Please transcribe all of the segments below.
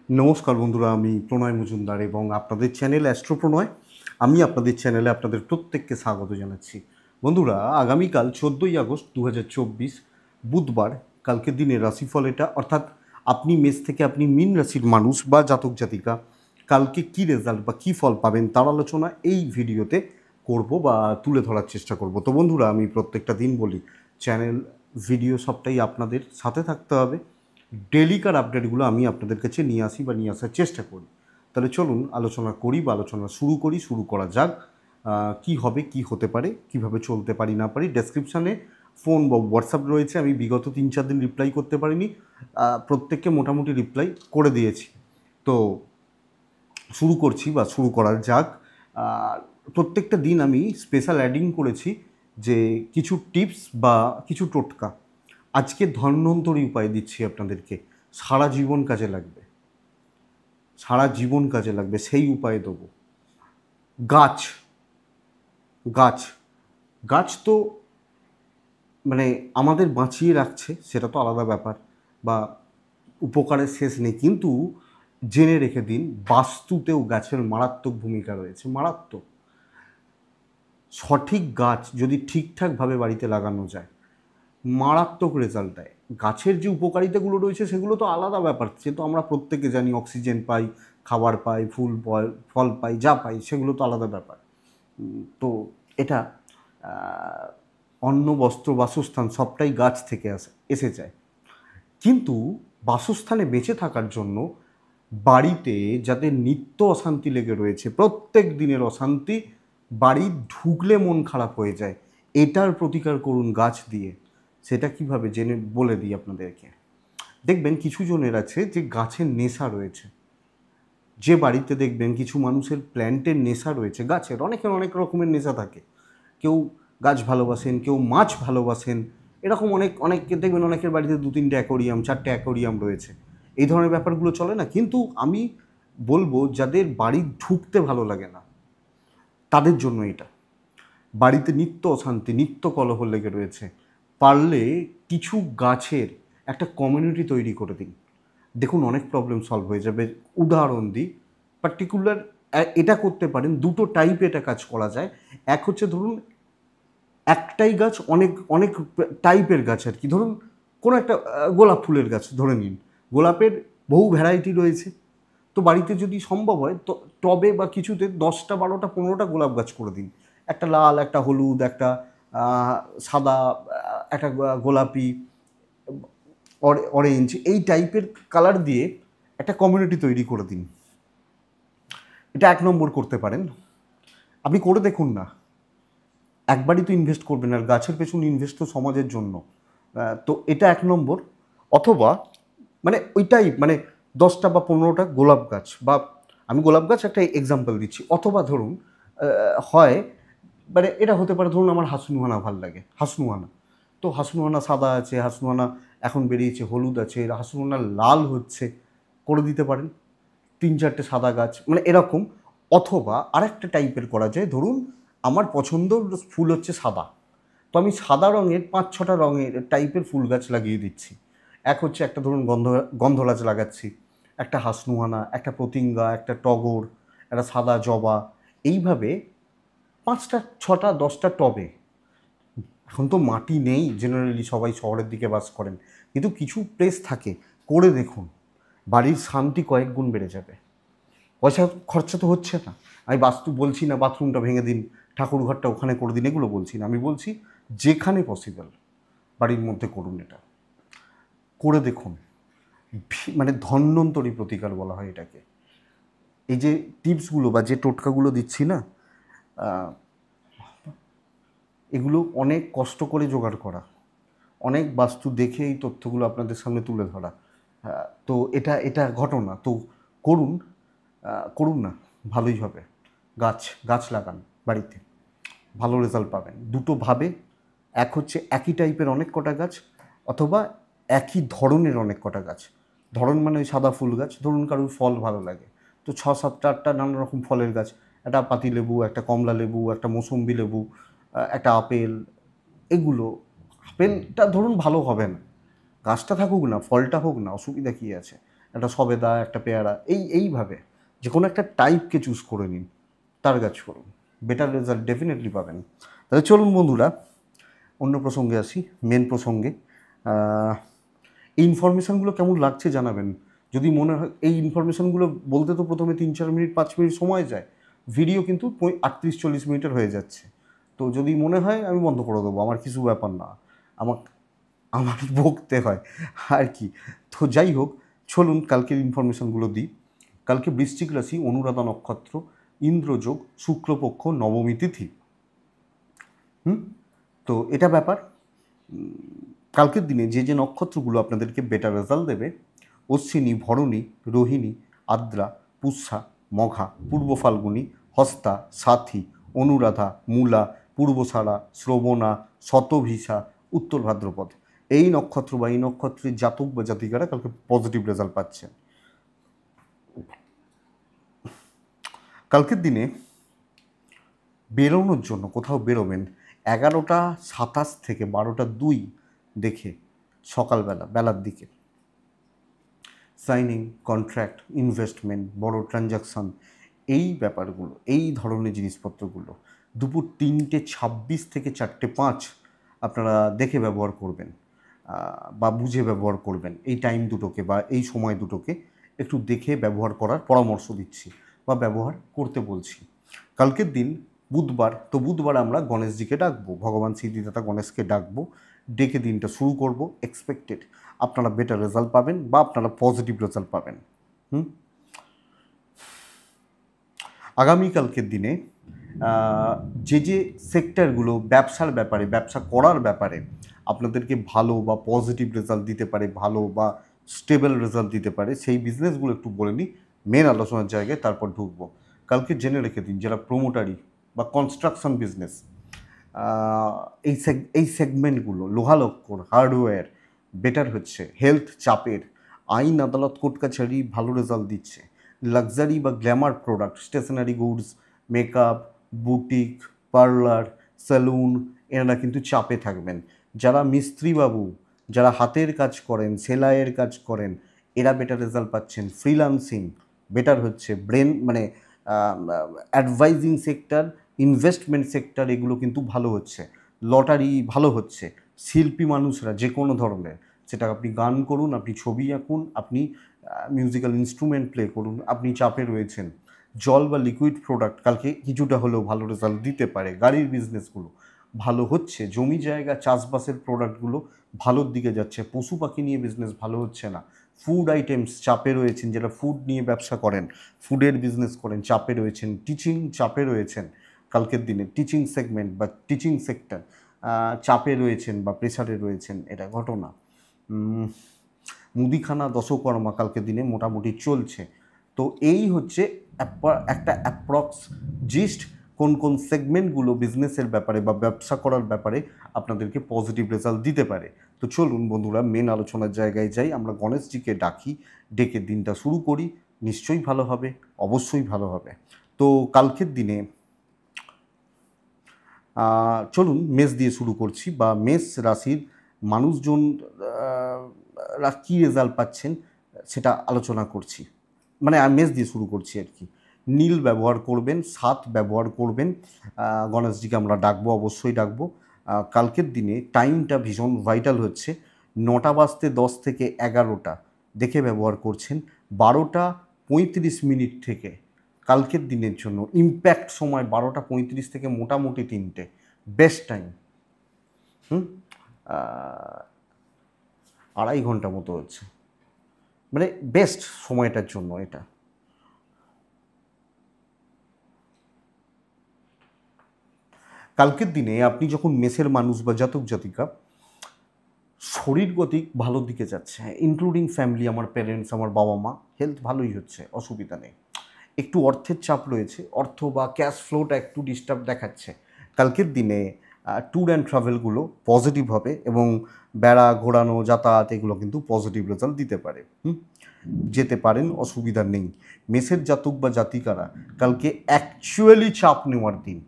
নমস্কার বন্ধুরা, আমি প্রণয় মজুমদার এবং আপনাদের চ্যানেল অ্যাস্ট্রো প্রণয়। আমি আপনাদের চ্যানেলে আপনাদের প্রত্যেককে স্বাগত জানাচ্ছি। বন্ধুরা, আগামীকাল 14ই আগস্ট 2024 বুধবার, কালকের দিনের রাশিফল এটা, অর্থাৎ আপনি মেষ থেকে আপনি মীন রাশির মানুষ বা জাতক জাতিকা কালকে কী রেজাল্ট বা কী ফল পাবেন তার আলোচনা এই ভিডিওতে করব বা তুলে ধরার চেষ্টা করব। তো বন্ধুরা, আমি প্রত্যেকটা দিন বলি, চ্যানেল ভিডিও সবটাই আপনাদের সাথে থাকতে হবে। ডেলিকার আপডেটগুলো আমি আপনাদের কাছে নিয়ে আসি বা নিয়ে আসার চেষ্টা করি। তাহলে চলুন আলোচনা করি বা আলোচনা শুরু করা যাক। কি হবে, কি হতে পারে, কিভাবে চলতে পারি না পারি। ডেসক্রিপশানে ফোন বা হোয়াটসঅ্যাপ রয়েছে। আমি বিগত 3-4 দিন রিপ্লাই করতে পারিনি, প্রত্যেককে মোটামুটি রিপ্লাই করে দিয়েছি। তো শুরু করছি বা শুরু করা যাক। প্রত্যেকটা দিন আমি স্পেশাল অ্যাডিং করেছি যে কিছু টিপস বা কিছু টোটকা আজকে ধন্বন্তরী উপায় দিচ্ছি আপনাদেরকে। সারা জীবন কাজে লাগবে, সারা জীবন কাজে লাগবে, সেই উপায় দেবো। গাছ গাছ গাছ তো মানে আমাদের বাঁচিয়ে রাখছে, সেটা তো আলাদা ব্যাপার, বা উপকারের শেষ নেই, কিন্তু জেনে রেখে দিন বাস্তুতেও গাছের মারাত্মক ভূমিকা রয়েছে, মারাত্মক। সঠিক গাছ যদি ঠিকঠাকভাবে বাড়িতে লাগানো যায় মারাত্মক রেজাল্ট দেয়। গাছের যে উপকারিতাগুলো রয়েছে সেগুলো তো আলাদা ব্যাপার, সে তো আমরা প্রত্যেকে জানি, অক্সিজেন পাই, খাবার পাই, ফুল ফল পাই, যা পাই সেগুলো তো আলাদা ব্যাপার। তো এটা অন্ন, বস্ত্র, বাসস্থান সবটাই গাছ থেকে এসে যায়। কিন্তু বাসস্থানে বেঁচে থাকার জন্য বাড়িতে যাদের নিত্য অশান্তি লেগে রয়েছে, প্রত্যেক দিনের অশান্তি, বাড়ি ঢুকলে মন খারাপ হয়ে যায়, এটার প্রতিকার করুন গাছ দিয়ে। সেটা কিভাবে জেনে বলে দিই আপনাদেরকে। দেখবেন কিছু জনের আছে যে গাছের নেশা রয়েছে, যে বাড়িতে দেখবেন কিছু মানুষের প্ল্যান্টের নেশা রয়েছে, গাছের অনেকের অনেক রকমের নেশা থাকে। কেউ গাছ ভালোবাসেন, কেউ মাছ ভালোবাসেন, এরকম অনেককে দেখবেন অনেকের বাড়িতে 2-3টে অ্যাকোরিয়াম, 4টে অ্যাকোরিয়াম রয়েছে। এই ধরনের ব্যাপারগুলো চলে না, কিন্তু আমি বলবো যাদের বাড়ি ঢুকতে ভালো লাগে না তাদের জন্য এটা। বাড়িতে নিত্য অশান্তি, নিত্য কলহ লেগে রয়েছে, পারলে কিছু গাছের একটা কমিউনিটি তৈরি করে দিন, দেখুন অনেক প্রবলেম সলভ হয়ে যাবে। উদাহরণ দিই, পার্টিকুলার এটা করতে পারেন, দুটো টাইপে এটা কাজ করা যায়। এক হচ্ছে ধরুন একটাই গাছ, অনেক অনেক টাইপের গাছ আর কি। ধরুন কোনো একটা গোলাপ ফুলের গাছ ধরে নিন, গোলাপের বহু ভ্যারাইটি রয়েছে। তো বাড়িতে যদি সম্ভব হয় তো টবে বা কিছুতে 10টা 12টা 15টা গোলাপ গাছ করে দিন। একটা লাল, একটা হলুদ, একটা সাদা, একটা গোলাপি, অরেঞ্জ, এই টাইপের কালার দিয়ে একটা কমিউনিটি তৈরি করে দিন। এটা 1 নম্বর করতে পারেন। আপনি করে দেখুন না, একবারই তো ইনভেস্ট করবেন, আর গাছের পেছনে ইনভেস্ট তো সমাজের জন্য। তো এটা 1 নম্বর। অথবা মানে ওইটাই মানে 10টা বা 15টা গোলাপ গাছ, বা আমি গোলাপ গাছ একটা এক্সাম্পল দিচ্ছি। অথবা ধরুন হয় মানে এটা হতে পারে, ধরুন আমার হাসনুহানা ভাল লাগে, হাসনুহানা, তো হাসনুহানা সাদা আছে, হাসনুহানা এখন বেরিয়েছে হলুদ আছে, হাসনুহানা লাল হচ্ছে, করে দিতে পারেন 3-4টে সাদা গাছ, মানে এরকম। অথবা আরেকটা টাইপের করা যায়, ধরুন আমার পছন্দের ফুল হচ্ছে সাদা, তো আমি সাদা রঙের 5-6টা রঙের টাইপের ফুল গাছ লাগিয়ে দিচ্ছি। এক হচ্ছে একটা ধরুন গন্ধরাজ লাগাচ্ছি, একটা হাসনুহানা, একটা প্রতিঙ্গা, একটা টগর, একটা সাদা জবা, এইভাবে 5টা 6টা 10টা টবে। এখন তো মাটি নেই, জেনারেলি সবাই শহরের দিকে বাস করেন, কিন্তু কিছু প্লেস থাকে, করে দেখুন, বাড়ির শান্তি কয়েক গুণ বেড়ে যাবে। পয়সা খরচা তো হচ্ছে না। আমি বাস্তু বলছি না বাথরুমটা ভেঙে দিন, ঠাকুর ঘরটা ওখানে করে দিন, এগুলো বলছি না। আমি বলছি যেখানে পসিবল বাড়ির মধ্যে করুন, এটা করে দেখুন। মানে ধন্বন্তরী প্রতিকার বলা হয় এটাকে। এই যে টিপসগুলো বা যে টোটকাগুলো দিচ্ছি না, এগুলো অনেক কষ্ট করে জোগাড় করা, অনেক বাস্তু দেখে এই তথ্যগুলো আপনাদের সামনে তুলে ধরা। তো এটা এটা ঘটনা তো। করুন, করুন না, ভালোই হবে। গাছ গাছ লাগান বাড়িতে, ভালো রেজাল্ট পাবেন দুটোভাবে। এক হচ্ছে একই টাইপের অনেক কটা গাছ, অথবা একই ধরনের অনেক কটা গাছ। ধরন মানে ওই সাদা ফুল গাছ, ধরুন কারোর ফল ভালো লাগে, তো 6-7-8টা নানা রকম ফলের গাছ, একটা পাতি লেবু, একটা কমলা লেবু, একটা মৌসম্বি লেবু, একটা আপেল, এগুলো। আপেলটা ধরুন ভালো হবে না, গাছটা থাকুক না, ফলটা হোক না, অসুবিধা কী আছে। একটা সবেদা, একটা পেয়ারা, এইভাবে যে কোনো একটা টাইপকে চুজ করে নিন, তার গাছ করুন, বেটার রেজাল্ট ডেফিনেটলি পাবেন। তাহলে চলুন বন্ধুরা, অন্য প্রসঙ্গে আসি, মেন প্রসঙ্গে। এই ইনফরমেশানগুলো কেমন লাগছে জানাবেন। যদি মনে হয় এই ইনফরমেশানগুলো বলতে তো প্রথমে 3-4 মিনিট 5 মিনিট সময় যায়, ভিডিও কিন্তু 38-40 মিনিটের হয়ে যাচ্ছে। তো যদি মনে হয় আমি বন্ধ করে দেবো, আমার কিছু ব্যাপার না, আমার আমার বকতে হয় আর কি। তো যাই হোক, চলুন কালকের ইনফরমেশানগুলো দিই। কালকে বৃশ্চিক রাশি, অনুরাধা নক্ষত্র, ইন্দ্রযোগ, শুক্লপক্ষ, নবমী তিথি। তো এটা ব্যাপার। কালকের দিনে যে যে নক্ষত্রগুলো আপনাদেরকে বেটার রেজাল্ট দেবে: অশ্বিনী, ভরণী, রোহিণী, আদ্রা, পুষ্যা, মঘা, পূর্ব ফাল্গুনী, হস্তা, সাথী, অনুরাধা, মূলা, পূর্বসারা, শ্রবণা, শতভিসা, উত্তর ভাদ্রপদ। এই নক্ষত্র বা এই নক্ষত্রের জাতক বা জাতিকারা কালকে পজিটিভ রেজাল্ট পাচ্ছেন। কালকের দিনে বেরোনোর জন্য কোথাও বেরোবেন 11:27 থেকে 12:02 দেখে, সকালবেলা, বেলার দিকে। সাইনিং, কন্ট্রাক্ট, ইনভেস্টমেন্ট, বড় ট্রানজাকশান, এই ব্যাপারগুলো, এই ধরনের জিনিসপত্রগুলো 3:26 থেকে 4:05 আপনারা দেখে ব্যবহার করবেন বা বুঝে ব্যবহার করবেন। এই টাইম দুটোকে বা এই সময় দুটোকে একটু দেখে ব্যবহার করার পরামর্শ দিচ্ছি বা ব্যবহার করতে বলছি। কালকের দিন বুধবার, তো বুধবার আমরা গণেশজিকে ডাকবো, ভগবান সিদ্ধিদাতা গণেশকে ডাকবো, ডেকে দিনটা শুরু করব। এক্সপেক্টেড আপনারা বেটার রেজাল্ট পাবেন বা আপনারা পজিটিভ রেজাল্ট পাবেন। আগামীকালকের দিনে যে যে সেক্টরগুলো ব্যবসার ব্যাপারে, ব্যবসা করার ব্যাপারে আপনাদেরকে ভালো বা পজিটিভ রেজাল্ট দিতে পারে, ভালো বা স্টেবল রেজাল্ট দিতে পারে, সেই বিজনেসগুলো একটু বলে নিই, মেন আলোচনার জায়গায় তারপর ঢুকবো। কালকে জেনে রেখে দিন যারা প্রোমোটারি বা কনস্ট্রাকশন বিজনেস, এই সেগমেন্টগুলো, লোহালক্কর, হার্ডওয়্যার বেটার হচ্ছে। হেলথ চাপের, আইন আদালত কোর্ট কাছারি ভালো রেজাল্ট দিচ্ছে। লাক্সারি বা glamour product, stationery goods, makeup, boutique, parlour, salon, এনারা কিন্তু চাপে থাকবেন। যারা মিস্ত্রিবাবু, যারা হাতের কাজ করেন, সেলাইয়ের কাজ করেন, এরা বেটার রেজাল্ট পাচ্ছেন। ফ্রিল্যান্সিং বেটার হচ্ছে। ব্রেন মানে অ্যাডভাইজিং সেক্টর, ইনভেস্টমেন্ট সেক্টর, এগুলো কিন্তু ভালো হচ্ছে। লটারি ভালো হচ্ছে। শিল্পী মানুষরা যে কোনো ধরনের, সেটা আপনি গান করুন, আপনি ছবি আঁকুন, আপনি মিউজিক্যাল ইনস্ট্রুমেন্ট প্লে করুন, আপনি চাপে রয়েছেন। জল বা লিকুইড প্রোডাক্ট কালকে কিছুটা হলেও ভালো রেজাল্ট দিতে পারে। গাড়ির বিজনেসগুলো ভালো হচ্ছে। জমি জায়গা চাষবাসের প্রোডাক্টগুলো ভালোর দিকে যাচ্ছে। পশু পাখি নিয়ে বিজনেস ভালো হচ্ছে না। ফুড আইটেমস চাপে রয়েছেন, যারা ফুড নিয়ে ব্যবসা করেন, ফুডের বিজনেস করেন, চাপে রয়েছেন। টিচিং চাপে রয়েছেন, কালকের দিনে টিচিং সেগমেন্ট বা টিচিং সেক্টর চাপে রয়েছেন বা প্রেসারে রয়েছেন, এটা ঘটনা। মুদিখানা, দশকর্মা কালকের দিনে মোটামুটি চলছে। তো এই হচ্ছে একটা অ্যাপ্রক্স জিস্ট কোন কোন সেগমেন্টগুলো বিজনেসের ব্যাপারে বা ব্যবসা করার ব্যাপারে আপনাদেরকে পজিটিভ রেজাল্ট দিতে পারে। তো চলুন বন্ধুরা, মেন আলোচনার জায়গায় যাই। আমরা গণেশজিকে ডাকি, ডেকে দিনটা শুরু করি। নিশ্চয়ই ভালো হবে, অবশ্যই ভালো হবে। তো কালকের দিনে চলুন মেষ দিয়ে শুরু করছি, বা মেষ রাশির মানুষজন কী রেজাল্ট পাচ্ছেন সেটা আলোচনা করছি। মানে মেষ দিয়ে শুরু করছি আর কি। নীল ব্যবহার করবেন, 7 ব্যবহার করবেন। গণেশজিকে আমরা ডাকবো, অবশ্যই ডাকবো। কালকের দিনে টাইমটা ভীষণ ভাইটাল হচ্ছে। 9:10 থেকে 11টা দেখে ব্যবহার করছেন। 12:35 থেকে কালকের দিনের জন্য ইম্প্যাক্ট সময় 12:35 থেকে মোটামুটি 3টে বেস্ট টাইম। 2.5 ঘন্টা মতো হচ্ছে, মানে বেস্ট সময়টার জন্য এটা। কালকের দিনে আপনি যখন মেষের মানুষ বা জাতক জাতিকা, শরীর গতিক ভালোর দিকে যাচ্ছে, ইনক্লুডিং ফ্যামিলি, আমার প্যারেন্টস, আমার বাবা মা, হেলথ ভালোই হচ্ছে, অসুবিধা নেই। একটু অর্থের চাপ রয়েছে, অর্থ বা ক্যাশ ফ্লোটা একটু ডিস্টার্ব দেখাচ্ছে। কালকের দিনে ট্যুর অ্যান্ড ট্রাভেলগুলো পজিটিভ হবে এবং বেড়া ঘোরানো, যাতায়াত, এগুলো কিন্তু পজিটিভ রেজাল্ট দিতে পারে। যেতে পারেন, অসুবিধা নেই। মেষের জাতক বা জাতিকারা কালকে অ্যাকচুয়ালি চাপ নেওয়ার দিন,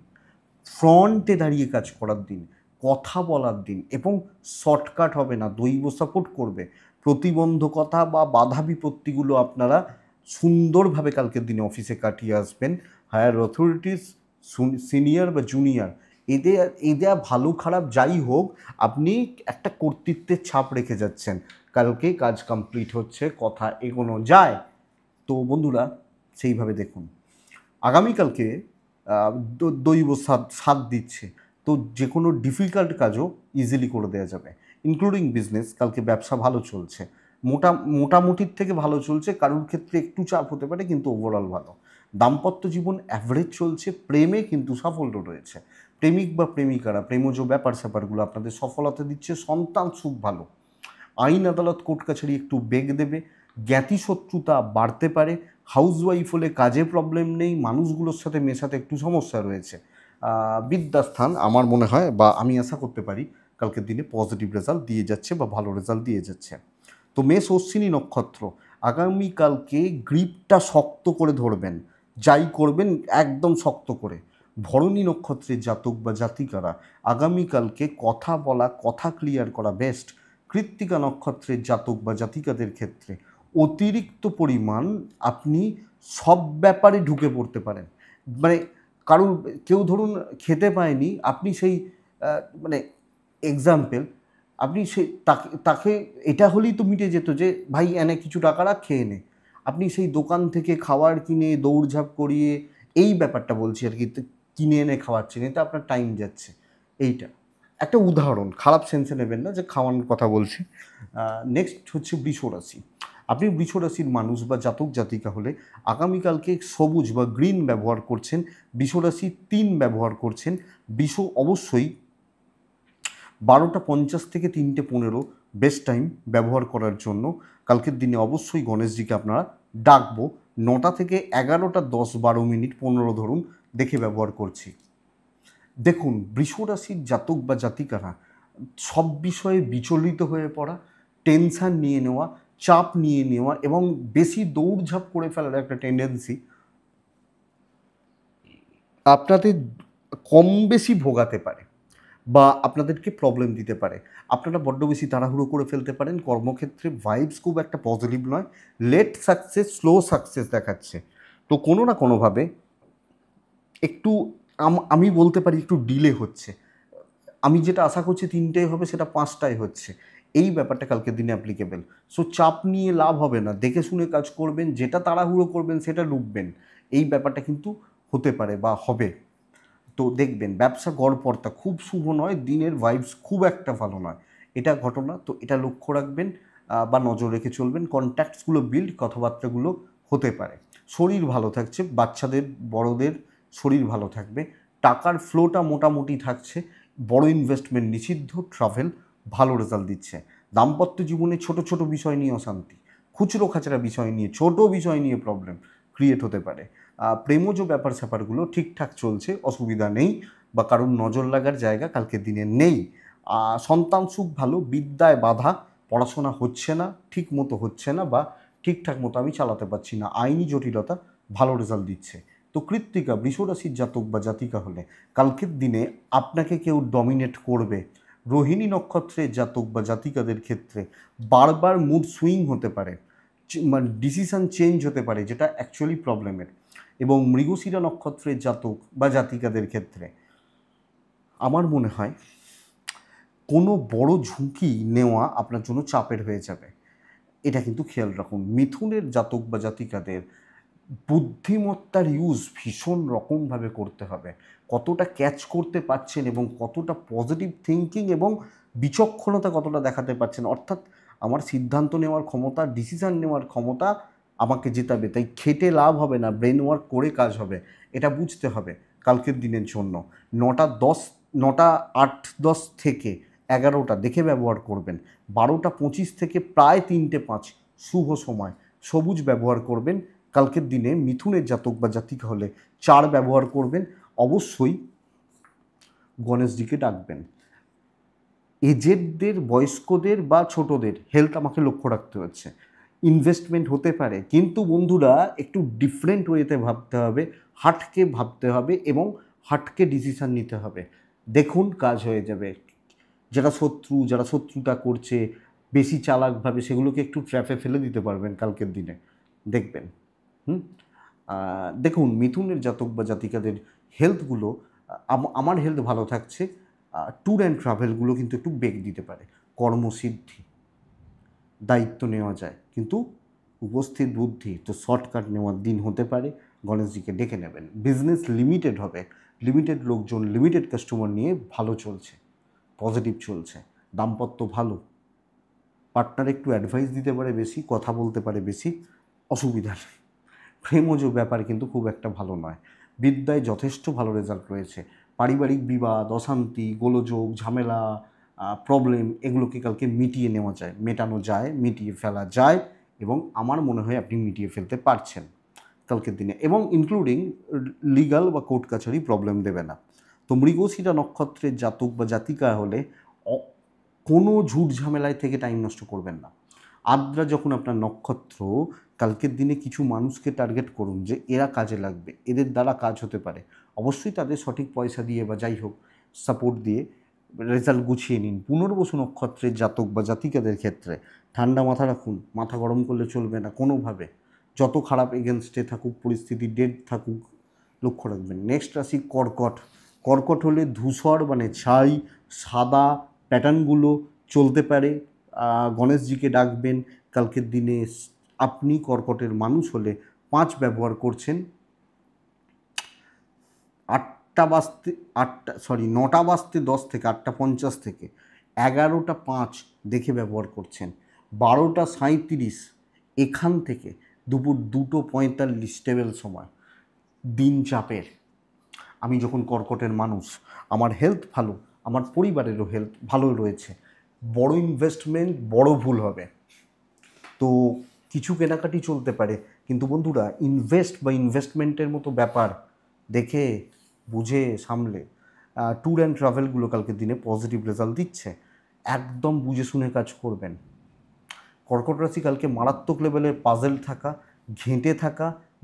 ফ্রন্টে দাঁড়িয়ে কাজ করার দিন, কথা বলার দিন, এবং শর্টকাট হবে না, দৈব সাপোর্ট করবে। প্রতিবন্ধকতা বা বাধা বিপত্তিগুলো আপনারা সুন্দরভাবে কালকের দিনে অফিসে কাটিয়ে আসবেন। হায়ার অথরিটিস, সিনিয়র বা জুনিয়র, এদের ভালো খারাপ যাই হোক, আপনি একটা কর্তৃত্বের ছাপ রেখে যাচ্ছেন। কালকে কাজ কমপ্লিট হচ্ছে, কথা এগোনো যায়। তো বন্ধুরা, সেইভাবে দেখুন। আগামীকালকে দৈব সাথ দিচ্ছে, তো যে কোনো ডিফিকাল্ট কাজও ইজিলি করে দেওয়া যাবে, ইনক্লুডিং বিজনেস। কালকে ব্যবসা ভালো চলছে, মোটামুটির থেকে ভালো চলছে, কারোর ক্ষেত্রে একটু চাপ হতে পারে, কিন্তু ওভারঅল ভালো। দাম্পত্য জীবন অ্যাভারেজ চলছে, প্রেমে কিন্তু সাফল্য রয়েছে। প্রেমিক বা প্রেমিকারা প্রেমজ ব্যাপার স্যাপারগুলো আপনাদের সফলতা দিচ্ছে, সন্তান সুখ ভালো। আইন আদালত কোর্ট কাছারি একটু বেগ দেবে, জ্ঞাতি শত্রুতা বাড়তে পারে। হাউসওয়াইফ হলে কাজে প্রবলেম নেই, মানুষগুলোর সাথে মেশাতে একটু সমস্যা রয়েছে। বিদ্যাস্থান আমার মনে হয় বা আমি আশা করতে পারি কালকের দিনে পজিটিভ রেজাল্ট দিয়ে যাচ্ছে বা ভালো রেজাল্ট দিয়ে যাচ্ছে। তো মেষ অশ্বিনী নক্ষত্র, আগামীকালকে গ্রিপটা শক্ত করে ধরবেন, যাই করবেন একদম শক্ত করে। ভরণী নক্ষত্রের জাতক বা জাতিকারা আগামীকালকে কথা বলা, কথা ক্লিয়ার করা বেস্ট। কৃত্তিকা নক্ষত্রের জাতক বা জাতিকাদের ক্ষেত্রে অতিরিক্ত পরিমাণ আপনি সব ব্যাপারে ঢুকে পড়তে পারেন। মানে কারুর, কেউ ধরুন খেতে পায়নি, আপনি সেই মানে এক্সাম্পল, আপনি সে তাকে তাকে এটা হলেই তো মিটে যেত যে ভাই এনে কিছু টাকা রাখ, খেয়ে নে। আপনি সেই দোকান থেকে খাবার কিনে দৌড়ঝাঁপ করিয়ে, এই ব্যাপারটা বলছি আর কি, কিনে এনে খাওয়াচ্ছেন, এতে আপনার টাইম যাচ্ছে। এইটা একটা উদাহরণ, খারাপ সেন্সে নেবেন না যে খাওয়ানোর কথা বলছি। নেক্সট হচ্ছে বৃষ রাশি। আপনি বৃষ রাশির মানুষ বা জাতক জাতিকা হলে আগামীকালকে সবুজ বা গ্রিন ব্যবহার করছেন, বৃষ রাশি 3 ব্যবহার করছেন। বৃষ অবশ্যই 12:50 থেকে 3:15 বেস্ট টাইম ব্যবহার করার জন্য। কালকের দিনে অবশ্যই গণেশজিকে আপনারা ডাকবো। 9টা থেকে 11টা 10-12 মিনিট 15 ধরুন দেখে ব্যবহার করছি। দেখুন, বৃষ রাশির জাতক বা জাতিকারা সব বিষয়ে বিচলিত হয়ে পড়া, টেনশান নিয়ে নেওয়া, চাপ নিয়ে নেওয়া এবং বেশি দৌড়ঝাঁপ করে ফেলার একটা টেন্ডেন্সি আপনাদের কম বেশি ভোগাতে পারে বা আপনাদেরকে প্রবলেম দিতে পারে। আপনারা বড্ড বেশি তাড়াহুড়ো করে ফেলতে পারেন। কর্মক্ষেত্রে ভাইবস খুব একটা পজিটিভ নয়, লেট সাকসেস, স্লো সাকসেস দেখাচ্ছে। তো কোনো না কোনোভাবে একটু আমি বলতে পারি একটু ডিলে হচ্ছে। আমি যেটা আশা করছি 3টায় হবে, সেটা 5টায় হচ্ছে। এই ব্যাপারটা কালকের দিনে অ্যাপ্লিকেবল। সো চাপ নিয়ে লাভ হবে না, দেখে শুনে কাজ করবেন, যেটা তাড়াহুড়ো করবেন সেটা ডুববেন। এই ব্যাপারটা কিন্তু হতে পারে বা হবে। তো দেখবেন ব্যবসা গড়পড়তা, খুব শুভ নয়, দিনের ভাইবস খুব একটা ভালো নয়, এটা ঘটনা। তো এটা লক্ষ্য রাখবেন বা নজর রেখে চলবেন। কন্ট্যাক্টসগুলো বিল্ড, কথাবার্তাগুলো হতে পারে। শরীর ভালো থাকছে, বাচ্চাদের বড়দের শরীর ভালো থাকবে। টাকার ফ্লোটা মোটামুটি থাকছে, বড় ইনভেস্টমেন্ট নিষিদ্ধ, ট্রাভেল ভালো রেজাল্ট দিচ্ছে। দাম্পত্য জীবনে ছোট ছোট বিষয় নিয়ে অশান্তি, খুচরো খাচরা বিষয় নিয়ে, ছোট বিষয় নিয়ে প্রবলেম ক্রিয়েট হতে পারে। প্রেমজ ব্যাপার স্যাপারগুলো ঠিকঠাক চলছে, অসুবিধা নেই বা কারোর নজর লাগার জায়গা কালকের দিনে নেই। সন্তান সুখ ভালো, বিদ্যায় বাধা, পড়াশোনা হচ্ছে না, ঠিক মতো হচ্ছে না বা ঠিকঠাক মতো আমি চালাতে পারছি না, আইনি জটিলতা ভালো রেজাল্ট দিচ্ছে। তো কৃত্তিকা, বৃষরাশির জাতক বা জাতিকা হলে কালকের দিনে আপনাকে কেউ ডমিনেট করবে। রোহিণী নক্ষত্রের জাতক বা জাতিকাদের ক্ষেত্রে বারবার মুড সুইং হতে পারে, মানে ডিসিশন চেঞ্জ হতে পারে, যেটা অ্যাকচুয়ালি প্রবলেমের। এবং মৃগশিরা নক্ষত্রের জাতক বা জাতিকাদের ক্ষেত্রে আমার মনে হয় কোনো বড় ঝুঁকি নেওয়া আপনার জন্য চাপের হয়ে যাবে, এটা কিন্তু খেয়াল রাখুন। মিথুনের জাতক বা জাতিকাদের বুদ্ধিমত্তার ইউজ ভীষণ রকমভাবে করতে হবে। কতটা ক্যাচ করতে পারছেন এবং কতটা পজিটিভ থিঙ্কিং এবং বিচক্ষণতা কতটা দেখাতে পারছেন, অর্থাৎ আমার সিদ্ধান্ত নেওয়ার ক্ষমতা, ডিসিশান নেওয়ার ক্ষমতা আমাকে জেতাবে। তাই খেটে লাভ হবে না, ব্রেন ওয়ার্ক করে কাজ হবে, এটা বুঝতে হবে কালকের দিনের জন্য। 9:08-10 থেকে 11টা দেখে ব্যবহার করবেন। 12:25 থেকে প্রায় 3টে 5 শুভ সময়, সবুজ ব্যবহার করবেন। কালকের দিনে মিথুনের জাতক বা জাতিকা হলে 4 ব্যবহার করবেন। অবশ্যই গণেশজিকে ডাকবেন। এজেডদের, বয়স্কদের বা ছোটদের হেলথ আমাকে লক্ষ্য রাখতে হচ্ছে। ইনভেস্টমেন্ট হতে পারে, কিন্তু বন্ধুরা একটু ডিফারেন্ট ওয়েতে ভাবতে হবে, হাটকে ভাবতে হবে এবং হাটকে ডিসিশান নিতে হবে। দেখুন কাজ হয়ে যাবে। যারা শত্রুতা করছে, বেশি চালাকভাবে সেগুলোকে একটু ট্র্যাপে ফেলে দিতে পারবেন কালকের দিনে, দেখবেন। হুম দেখুন মিথুনের জাতক বা জাতিকাদের হেলথগুলো, আমার হেলথ ভালো থাকছে, ট্যুর অ্যান্ড ট্রাভেলগুলো কিন্তু একটু বেগ দিতে পারে। কর্মসিদ্ধি, দায়িত্ব নেওয়া যায়, কিন্তু উপস্থিত বুদ্ধি তো শর্টকাট নেওয়ার দিন হতে পারে। গণেশজিকে ডেকে নেবেন। বিজনেস লিমিটেড হবে, লিমিটেড লোকজন, লিমিটেড কাস্টমার নিয়ে ভালো চলছে, পজিটিভ চলছে। দাম্পত্য ভালো, পার্টনার একটু অ্যাডভাইস দিতে পারে বেশি, কথা বলতে পারে বেশি, অসুবিধা নেই। প্রেমজ ব্যাপার কিন্তু খুব একটা ভালো নয়। বিদ্যায় যথেষ্ট ভালো রেজাল্ট রয়েছে। পারিবারিক বিবাদ, অশান্তি, গোলযোগ, ঝামেলা, প্রবলেম, এগুলোকে কালকে মিটিয়ে নেওয়া যায়, মেটানো যায়, মিটিয়ে ফেলা যায়, এবং আমার মনে হয় আপনি মিটিয়ে ফেলতে পারছেন কালকের দিনে, এবং ইনক্লুডিং লিগাল বা কোর্ট কাছারি প্রবলেম দেবে না। তো মৃগশিরা নক্ষত্রের জাতক বা জাতিকা হলে কোনো ঝুট ঝামেলায় থেকে টাইম নষ্ট করবেন না। আদ্রা যখন আপনার নক্ষত্র, কালকের দিনে কিছু মানুষকে টার্গেট করুন যে এরা কাজে লাগবে, এদের দ্বারা কাজ হতে পারে। অবশ্যই তাদের সঠিক পয়সা দিয়ে বা যাই হোক সাপোর্ট দিয়ে রেজাল্ট গুছিয়ে নিন। পুনর্বসু নক্ষত্রের জাতক বা জাতিকাদের ক্ষেত্রে ঠান্ডা মাথা রাখুন, মাথা গরম করলে চলবে না কোনোভাবে। যত খারাপ এগেনস্টে থাকুক পরিস্থিতি, ডেড থাকুক, লক্ষ্য রাখবেন। নেক্সট রাশি কর্কট। কর্কট হলে ধূসর মানে ছাই, সাদা প্যাটার্নগুলো চলতে পারে। গণেশজিকে ডাকবেন কালকের দিনে। আপনি কর্কটের মানুষ হলে 5 ব্যবহার করছেন, 9টা বাজতে 10 থেকে 8:50 থেকে 11:05 দেখে ব্যবহার করছেন। 12:37 এখান থেকে দুপুর 2:45 টেবিল সময়, দিন চাপের। আমি যখন কর্কটের মানুষ, আমার হেলথ ভালো, আমার পরিবারেরও হেলথ ভালো রয়েছে, বড় ইনভেস্টমেন্ট বড় ভুল হবে, তো কিছু কেনাকাটি চলতে পারে, কিন্তু বন্ধুরা ইনভেস্টমেন্টের মতো ব্যাপার দেখে বুঝে সামলে ট্যুর অ্যান্ড ট্রাভেলগুলো কালকের দিনে পজিটিভ রেজাল্ট দিচ্ছে। একদম বুঝে শুনে কাজ করবেন। কর্কট রাশি কালকে মারাত্মক লেভেলের পাজেল থাকা,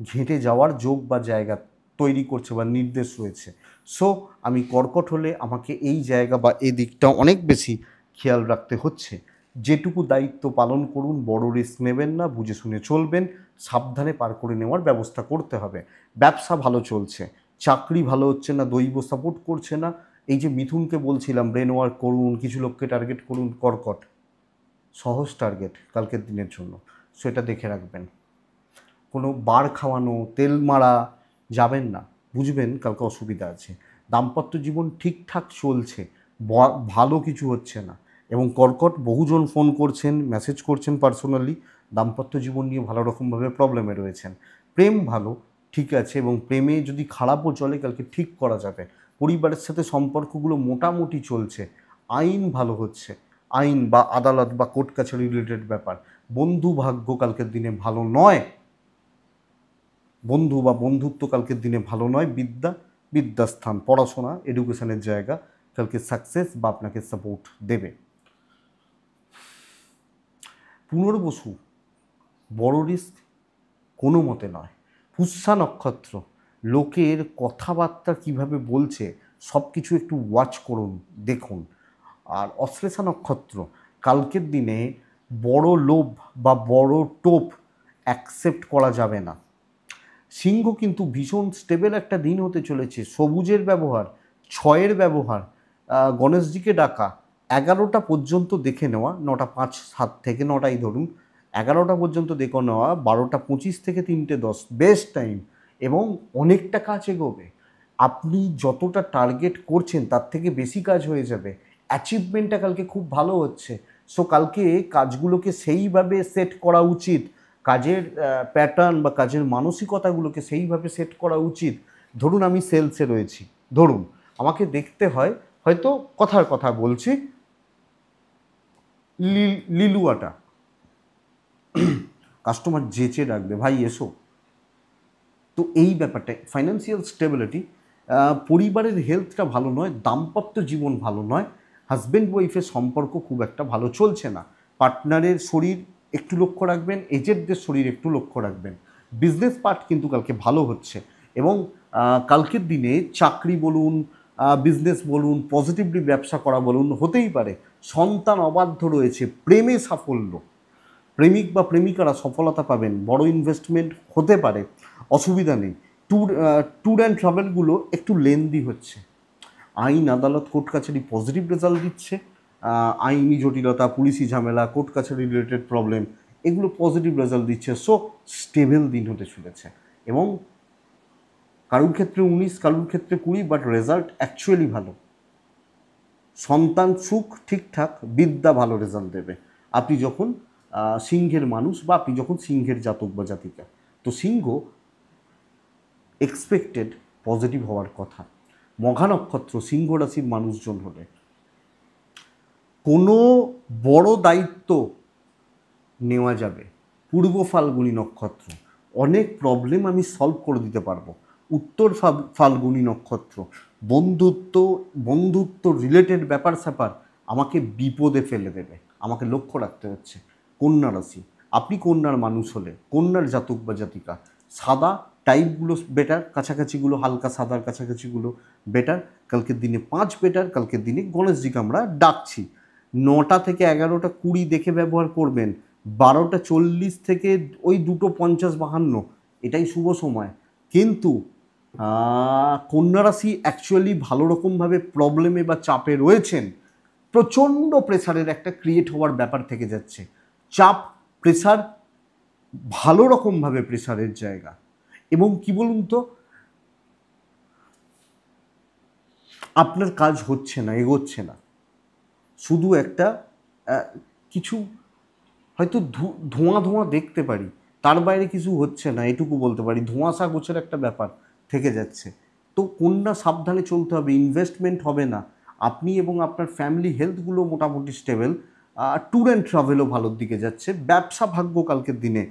ঘেঁটে যাওয়ার যোগ বা জায়গা তৈরি করছে বা নির্দেশ রয়েছে। সো আমি কর্কট হলে আমাকে এই জায়গা বা এই দিকটা অনেক বেশি খেয়াল রাখতে হচ্ছে। যেটুকু দায়িত্ব পালন করুন, বড় রিস্ক নেবেন না, বুঝে শুনে চলবেন, সাবধানে পার করে নেওয়ার ব্যবস্থা করতে হবে। ব্যবসা ভালো চলছে, চাকরি ভালো হচ্ছে না, দৈব সাপোর্ট করছে না। এই যে মিথুনকে বলছিলাম ব্রেন ওয়ার্ক করুন, কিছু লোককে টার্গেট করুন, কর্কট সহজ টার্গেট কালকের দিনের জন্য, সেটা দেখে রাখবেন। কোনো বার খাওয়ানো, তেল মারা যাবেন না, বুঝবেন কালকে অসুবিধা আছে। দাম্পত্য জীবন ঠিকঠাক চলছে, ভালো কিছু হচ্ছে না। এবং কর্কট বহুজন ফোন করছেন, মেসেজ করছেন পার্সোনালি, দাম্পত্য জীবন নিয়ে ভালো রকমভাবে প্রবলেমে রয়েছেন। প্রেম ভালো ঠিক আছে, এবং প্রেমে যদি খারাপও চলে কালকে ঠিক করা যাবে। পরিবারের সাথে সম্পর্কগুলো মোটামুটি চলছে, আইন ভালো হচ্ছে, আইন বা আদালত বা কোর্ট কাছারি রিলেটেড ব্যাপার। বন্ধু ভাগ্য কালকের দিনে ভালো নয়, বন্ধু বা বন্ধুত্ব কালকের দিনে ভালো নয়। বিদ্যাস্থান, পড়াশোনা, এডুকেশনের জায়গা কালকে সাকসেস বা আপনাকে সাপোর্ট দেবে। পুনর্বসু বড় রিস্ক কোনো মতে নয়। পুষ্যা নক্ষত্র, লোকের কথাবার্তা কিভাবে বলছে সব কিছু একটু ওয়াচ করুন, দেখুন। আর অশ্লেষা নক্ষত্র, কালকের দিনে বড় লোভ বা বড় টোপ অ্যাকসেপ্ট করা যাবে না। সিংহ কিন্তু ভীষণ স্টেবল একটা দিন হতে চলেছে। সবুজের ব্যবহার, 6-এর ব্যবহার, গণেশজিকে ডাকা, 11টা পর্যন্ত দেখে নেওয়া, 9:05-7 থেকে 9টাই ধরুন, 11টা পর্যন্ত দেখে নেওয়া, 12:25 থেকে 3:10 বেস্ট টাইম, এবং অনেকটা কাজ এগোবে। আপনি যতটা টার্গেট করছেন তার থেকে বেশি কাজ হয়ে যাবে। অ্যাচিভমেন্টটা কালকে খুব ভালো হচ্ছে। সো কালকে কাজগুলোকে সেইভাবে সেট করা উচিত, কাজের প্যাটার্ন বা কাজের মানসিকতাগুলোকে সেইভাবে সেট করা উচিত। ধরুন আমি সেলসে রয়েছি, ধরুন আমাকে দেখতে হয়, হয়তো কথার কথা বলছি, লিলুয়াটা কাস্টমার যেচে ডাকবে, ভাই এসো। তো এই ব্যাপারটা ফাইন্যান্সিয়াল স্টেবিলিটি, পরিবারের হেলথটা ভালো নয়, দাম্পত্য জীবন ভালো নয়, হাজব্যান্ড ওয়াইফের সম্পর্ক খুব একটা ভালো চলছে না। পার্টনারের শরীর একটু লক্ষ্য রাখবেন, এজেন্টদের শরীর একটু লক্ষ্য রাখবেন। বিজনেস পার্ট কিন্তু কালকে ভালো হচ্ছে, এবং কালকের দিনে চাকরি বলুন, বিজনেস বলুন, পজিটিভলি ব্যবসা করা বলুন, হতেই পারে সন্তান অবাধ্য রয়েছে, প্রেমে সাফল্য, প্রেমিক বা প্রেমিকারা সফলতা পাবেন, বড় ইনভেস্টমেন্ট হতে পারে, অসুবিধা নেই। ট্যুর অ্যান্ড ট্রাভেলগুলো একটু লেন্দি হচ্ছে। আইন আদালত কোর্ট কাছারি পজিটিভ রেজাল্ট দিচ্ছে, আইনি জটিলতা, পুলিশি ঝামেলা, কোর্ট কাছারি রিলেটেড প্রবলেম, এগুলো পজিটিভ রেজাল্ট দিচ্ছে। সো স্টেবল দিন হতে চলেছে, এবং কারুর ক্ষেত্রে 19, কারুর ক্ষেত্রে 20, বাট রেজাল্ট অ্যাকচুয়ালি ভালো। সন্তান সুখ ঠিকঠাক, বিদ্যা ভালো রেজাল্ট দেবে আপনি যখন সিংহের মানুষ, বা আপনি যখন সিংহের জাতক বা জাতিকা। তো সিংহ এক্সপেক্টেড পজিটিভ হওয়ার কথা। মঘা নক্ষত্র সিংহ রাশির মানুষজন হলে কোনো বড় দায়িত্ব নেওয়া যাবে। পূর্ব ফাল্গুনী নক্ষত্র, অনেক প্রবলেম আমি সলভ করে দিতে পারবো। উত্তর ফাল্গুনী নক্ষত্র, বন্ধুত্ব রিলেটেড ব্যাপার স্যাপার আমাকে বিপদে ফেলে দেবে, আমাকে লক্ষ্য রাখতে হচ্ছে। কন্যা রাশি, আপনি কন্যার মানুষ হলে, কন্যার জাতক বা জাতিকা, সাদা টাইপগুলো বেটার, কাছাকাছিগুলো হালকা সাদার কাছাকাছিগুলো বেটার। কালকের দিনে 5 বেটার, কালকের দিনে গণেশজিকে আমরা ডাকছি। 9টা থেকে 11টা 20 দেখে ব্যবহার করবেন। 12টা 40 থেকে ওই 2টো 50-52 এটাই শুভ সময়। কিন্তু কন্যা রাশি অ্যাকচুয়ালি ভালো রকমভাবে প্রবলেমে বা চাপে রয়েছেন। প্রচণ্ড প্রেসারের একটা ক্রিয়েট হওয়ার ব্যাপার থেকে যাচ্ছে। চাপ, প্রেসার, ভালো রকমভাবে প্রেসারের জায়গা। এবং কি বলুন তো, আপনার কাজ হচ্ছে না, এগোচ্ছে না, শুধু একটা কিছু হয়তো ধোঁয়া ধোঁয়া দেখতে পারি, তার বাইরে কিছু হচ্ছে না, এটুকু বলতে পারি। ধোঁয়াশা গোছের একটা ব্যাপার থেকে যাচ্ছে। তো কন্যা সাবধানে চলতে হবে, ইনভেস্টমেন্ট হবে না। আপনি এবং আপনার ফ্যামিলি হেলথগুলো মোটামুটি স্টেবল। ট্যুর অ্যান্ড ট্রাভেলও ভালোর দিকে যাচ্ছে। ব্যবসা ভাগ্য কালকের দিনে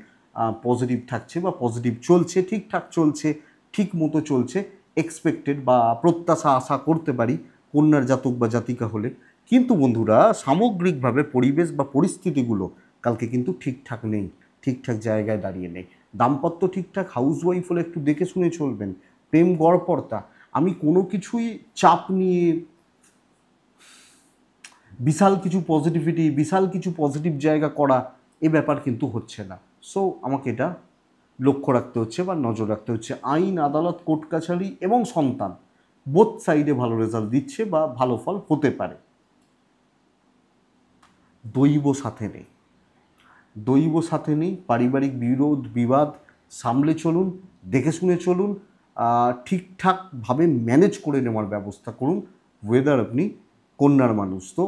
পজিটিভ থাকছে, বা পজিটিভ চলছে, ঠিকঠাক চলছে, ঠিক মতো চলছে। এক্সপেক্টেড বা প্রত্যাশা আশা করতে পারি কন্যার জাতক বা জাতিকা হলে। কিন্তু বন্ধুরা, সামগ্রিকভাবে পরিবেশ বা পরিস্থিতিগুলো কালকে কিন্তু ঠিকঠাক নেই, ঠিকঠাক জায়গায় দাঁড়িয়ে নেই। দাম্পত্য ঠিকঠাক, হাউসওয়াইফ হলে একটু দেখে শুনে চলবেন। প্রেম গড়পড়তা, আমি কোনো কিছুই চাপ নিয়ে বিশাল কিছু পজিটিভিটি, বিশাল কিছু পজিটিভ জায়গা করা, এ ব্যাপার কিন্তু হচ্ছে না। সো আমাকে এটা লক্ষ্য রাখতে হচ্ছে বা নজর রাখতে হচ্ছে। আইন আদালত কোর্ট কাছারি এবং সন্তান বোথ সাইডে ভালো রেজাল্ট দিচ্ছে বা ভালো ফল হতে পারে। দৈব সাথে নেই, দৈব সাথে নেই। পারিবারিক বিরোধ বিবাদ সামলে চলুন, দেখে শুনে চলুন, ঠিকঠাকভাবে ম্যানেজ করে নেওয়ার ব্যবস্থা করুন। ওয়েদার আপনি কন্যার মানুষ, তো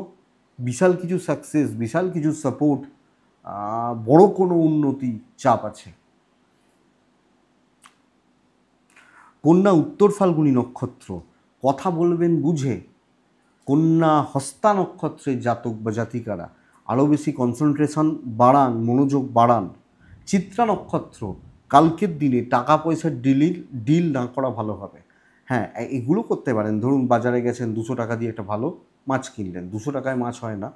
বিশাল কিছু সাকসেস, বিশাল কিছু সাপোর্ট, বড় কোনো উন্নতি চাপ আছে। কন্যা উত্তর ফাল্গুনী নক্ষত্র, কথা বলবেন বুঝে। কন্যা হস্তা নক্ষত্রের জাতক বা জাতিকারা আরও বেশি কনসেন্ট্রেশন বাড়ান, মনোযোগ বাড়ান। চিত্রা নক্ষত্র, কালকের দিনে টাকা পয়সার ডিল না করা ভালো হবে। হ্যাঁ, এগুলো করতে পারেন। ধরুন বাজারে গেছেন, 200 টাকা দিয়ে একটা ভালো মাছ কিনলেন, 200 টাকায় মাছ হয় না,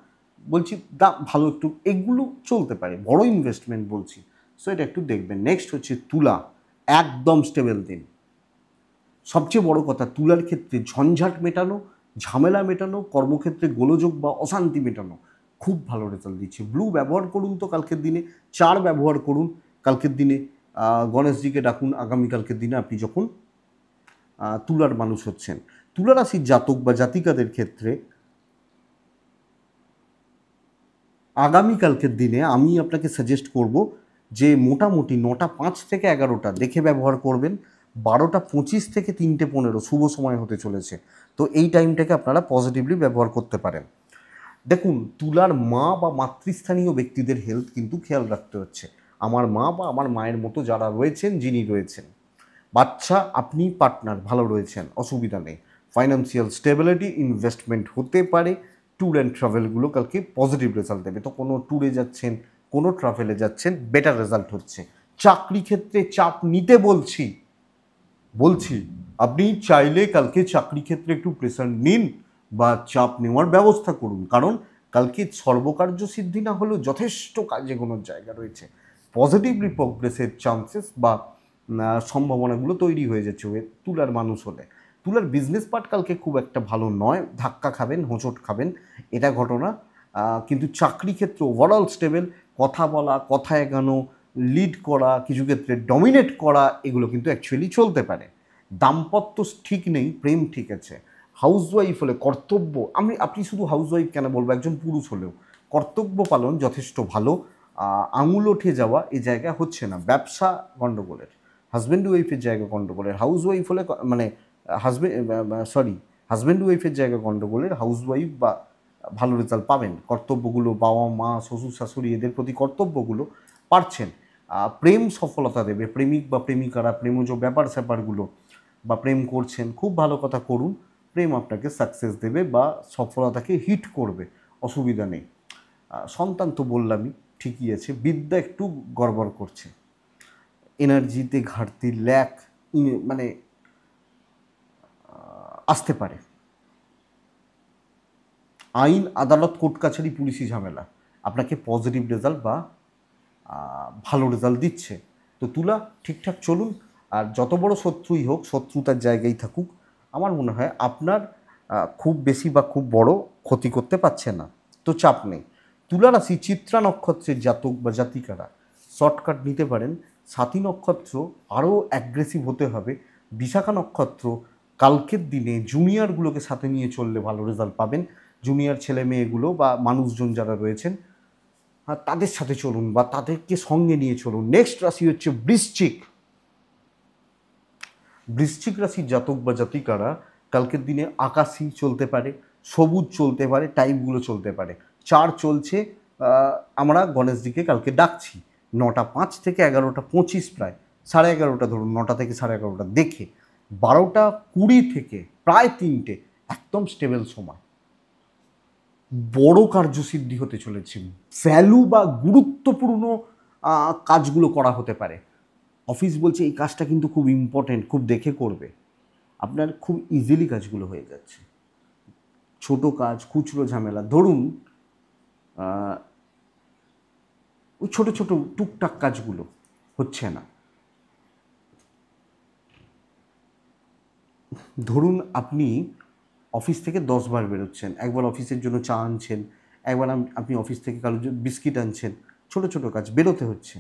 বলছি দাম ভালো একটু, এগুলো চলতে পারে, বড় ইনভেস্টমেন্ট বলছি। সো এটা একটু দেখবেন। নেক্সট হচ্ছে তুলা, একদম স্টেবল দিন। সবচেয়ে বড় কথা, তুলার ক্ষেত্রে ঝঞ্ঝাট মেটানো, ঝামেলা মেটানো, কর্মক্ষেত্রে গোলযোগ বা অশান্তি মেটানো খুব ভালো রেজাল্ট দিচ্ছে। ব্লু ব্যবহার করুন তো কালকের দিনে, 4 ব্যবহার করুন কালকের দিনে। গণেশজিকে ডাকুন আগামীকালকের দিনে আপনি যখন তুলার মানুষ হচ্ছেন। তুলা রাশির জাতক বা জাতিকাদের ক্ষেত্রে আগামীকালকের দিনে আমি আপনাকে সাজেস্ট করব যে মোটামুটি 9টা 5 থেকে 11টা দেখে ব্যবহার করবেন। 12টা 25 থেকে 3টে 15 শুভ সময় হতে চলেছে। তো এই টাইমটাকে আপনারা পজিটিভলি ব্যবহার করতে পারেন। দেখুন, তুলার মা বা মাতৃস্থানীয় ব্যক্তিদের হেলথ কিন্তু খেয়াল রাখতে হচ্ছে। আমার মা বা আমার মায়ের মতো যারা রয়েছেন, যিনি রয়েছেন, বাচ্চা, আপনি পার্টনার ভালো রয়েছেন, অসুবিধা নেই। ফাইন্যান্সিয়াল স্টেবিলিটি, ইনভেস্টমেন্ট হতে পারে। ট্যুর অ্যান্ড ট্রাভেলগুলো কালকে পজিটিভ রেজাল্ট দেবে। তো কোনো ট্যুরে যাচ্ছেন, কোনো ট্রাভেলে যাচ্ছেন, বেটার রেজাল্ট হচ্ছে। চাকরি ক্ষেত্রে চাপ নিতে বলছি, আপনি চাইলে কালকে চাকরি ক্ষেত্রে একটু প্রেশার নিন বা চাপ নেওয়ার ব্যবস্থা করুন। কারণ কালকে সর্বকার্য সিদ্ধি না হলেও যথেষ্ট কাজে কোনো জায়গা রয়েছে। পজিটিভলি প্রোগ্রেসের চান্সেস বা সম্ভাবনাগুলো তৈরি হয়ে যাচ্ছে তুলার মানুষ হলে। তুলার বিজনেস পার্ট কালকে খুব একটা ভালো নয়, ধাক্কা খাবেন, হোঁচট খাবেন, এটা ঘটনা। কিন্তু চাকরি ক্ষেত্রে ওভারঅল স্টেবল। কথা বলা, কথা এগানো, লিড করা, কিছু ক্ষেত্রে ডমিনেট করা, এগুলো কিন্তু অ্যাকচুয়ালি চলতে পারে। দাম্পত্য ঠিক নেই, প্রেম ঠিক আছে। হাউসওয়াইফ হলে কর্তব্য, আপনি শুধু হাউসওয়াইফ কেন বলবো, একজন পুরুষ হলেও কর্তব্য পালন যথেষ্ট ভালো। আঙুল ওঠে যাওয়া এই জায়গা হচ্ছে না। ব্যবসা গণ্ডগোলের, হাজব্যান্ড ওয়াইফের জায়গা গণ্ডগোলের। হাউসওয়াইফ হলে মানে হাজব্যান্ড ওয়াইফের জায়গা গণ্ডগোলের, হাউসওয়াইফ বা ভালো রেজাল্ট পাবেন। কর্তব্যগুলো বাবা মা শ্বশুর শাশুড়ি এদের প্রতি কর্তব্যগুলো পারছেন। প্রেম সফলতা দেবে, প্রেমিক বা প্রেমিকারা প্রেমজ ব্যাপার স্যাপারগুলো বা প্রেম করছেন, খুব ভালো কথা করুন, প্রেম আপনাকে সাকসেস দেবে বা সফলতাকে হিট করবে, অসুবিধা নেই। সন্তান তো বললামই, ঠিকই আছে। বিদ্যা একটু গড়বড় করছে, এনার্জিতে ঘাটতি, ল্যাক মানে আসতে পারে। আইন আদালত কোর্ট কাছারি পুলিশি ঝামেলা আপনাকে পজিটিভ রেজাল্ট বা ভালো রেজাল্ট দিচ্ছে। তো তুলা ঠিকঠাক চলুন, আর যত বড় শত্রুই হোক, শত্রুতার জায়গায় থাকুক, আমার মনে হয় আপনার খুব বেশি বা খুব বড় ক্ষতি করতে পারছে না, তো চাপ নেই। তুলা রাশি চিত্রা নক্ষত্রের জাতক বা জাতিকারা শর্টকাট নিতে পারেন। সাথী নক্ষত্র আরও অ্যাগ্রেসিভ হতে হবে। বিশাখা নক্ষত্র কালকের দিনে জুনিয়রগুলোকে সাথে নিয়ে চললে ভালো রেজাল্ট পাবেন। জুনিয়র ছেলে মেয়েগুলো বা মানুষজন যারা রয়েছেন তাদের সাথে চলুন বা তাদেরকে সঙ্গে নিয়ে চলুন। নেক্সট রাশি হচ্ছে বৃশ্চিক। বৃশ্চিক রাশির জাতক বা জাতিকারা কালকের দিনে আকাশি চলতে পারে, সবুজ চলতে পারে, টাইপগুলো চলতে পারে। 4 চলছে, আমরা গণেশজিকে কালকে ডাকছি 9টা 5 থেকে 11টা 25, প্রায় 11:30 ধরুন, 9টা থেকে 11:30 দেখে 12টা 20 থেকে প্রায় 3টে একদম স্টেবল সময়। বড় কার্যসিদ্ধি হতে চলেছে, ভ্যালু বা গুরুত্বপূর্ণ কাজগুলো করা হতে পারে। অফিস বলছে এই কাজটা কিন্তু খুব ইম্পর্টেন্ট, খুব দেখে করবে, আপনার খুব ইজিলি কাজগুলো হয়ে যাচ্ছে। ছোট কাজ, খুচরো ঝামেলা, ধরুন ওই ছোটো ছোটো টুকটাক কাজগুলো হচ্ছে না। ধরুন আপনি অফিস থেকে 10বার বেরোচ্ছেন, একবার অফিসের জন্য চা আনছেন, একবার আপনি অফিস থেকে কারোর জন্য বিস্কিট আনছেন, ছোটো ছোটো কাজ বেরোতে হচ্ছে,